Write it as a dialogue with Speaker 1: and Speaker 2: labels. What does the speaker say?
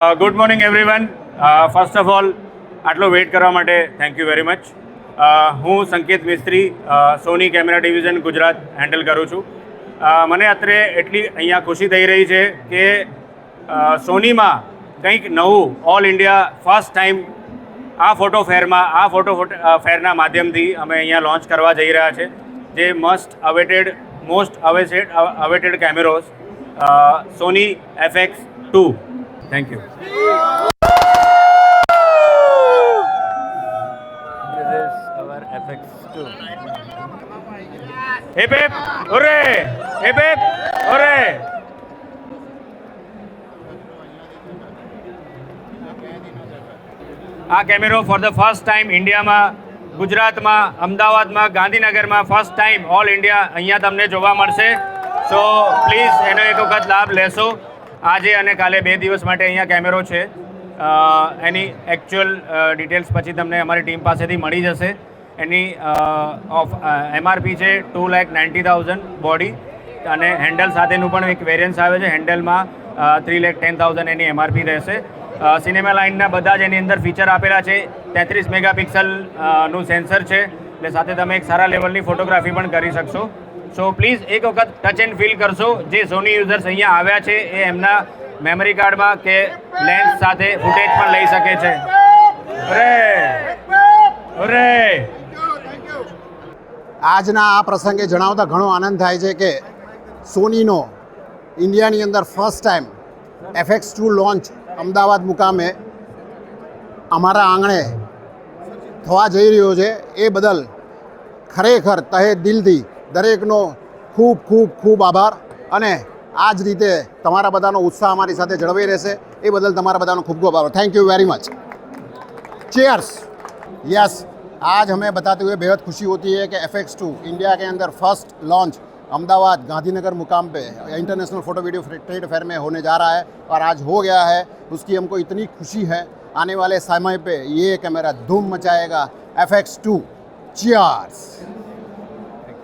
Speaker 1: Good morning everyone. First of all આટલો weight કરવા માટે થેન્ક યુ વેરી મચ. હું સંકેત મિસ્ત્રી, સોની કેમેરા ડિવિઝન ગુજરાત હેન્ડલ કરું છું. મને અત્રે એટલી અહીંયા ખુશી થઈ રહી છે કે સોનીમાં કંઈક નવું ઓલ ઇન્ડિયા ફર્સ્ટ ટાઈમ આ ફોટો ફેરના માધ્યમથી અમે અહીંયા લોન્ચ કરવા જઈ રહ્યા છે, જે most awaited cameras Sony FX2. Thank you. This is our FX2. Hip hip hooray! Hip hip hooray! આ કેમેરો ફોર ધ ફર્સ્ટ ટાઈમ ઇન્ડિયામાં, ગુજરાતમાં, અમદાવાદમાં, ગાંધીનગરમાં ફર્સ્ટ ટાઈમ ઓલ ઇન્ડિયા અહીંયા તમને જોવા મળશે. સો પ્લીઝ એનો એક વખત લાભ લેશો. આજે અને કાલે 2 દિવસ માટે અહીંયા કેમેરો છે. એની એકચ્યુઅલ ડિટેલ્સ પછી તમને અમારી ટીમ પાસેથી મળી જશે. એની MRP છે 2,90,000 બોડી, અને હેન્ડલ સાથેનું પણ એક વેરિયન્સ આવે છે. હેન્ડલમાં 3,10,000 એની MRP રહેશે. સિનેમા લાઇનના બધા જ એની અંદર ફીચર આપેલા છે. 33 મેગાપિક્સલ નું સેન્સર છે, એટલે સાથે તમે એક સારા લેવલની ફોટોગ્રાફી પણ કરી શકશો. સો પ્લીઝ એક વખત ટચ એન્ડ ફીલ કરશો. જે સોની યુઝર્સ અહીંયા આવ્યા છે એ એમના મેમરી કાર્ડમાં કે લેન્સ સાથે ફૂટેજ પણ લઈ શકે છે.
Speaker 2: આજના આ પ્રસંગે જણાવતા ઘણો આનંદ થાય છે કે સોનીનો ઇન્ડિયાની અંદર first time FX2 launch Ahmedabad મુકામે અમારા આંગણે થવા જઈ રહ્યો છે. એ બદલ ખરેખર તહે દિલથી દરેકનો ખૂબ ખૂબ ખૂબ આભાર. અને આ જ રીતે તમારા બધાનો ઉત્સાહ અમારી સાથે જળવાઈ રહેશે, એ બદલ તમારા બધાનો ખૂબ ખૂબ આભાર. Thank you very much. Cheers. Yes, आज हमें बताते हुए बेहद खुशी होती है कि FX2 इंडिया के अंदर फर्स्ट लॉन्च अहमदाबाद गांधीनगर मुकाम पे international photo video trade fair में होने जा रहा है, और आज हो गया है. उसकी हमको इतनी खुशी है. आने वाले समय पे ये कैमरा धूम मचाएगा. FX2. चीयर्स.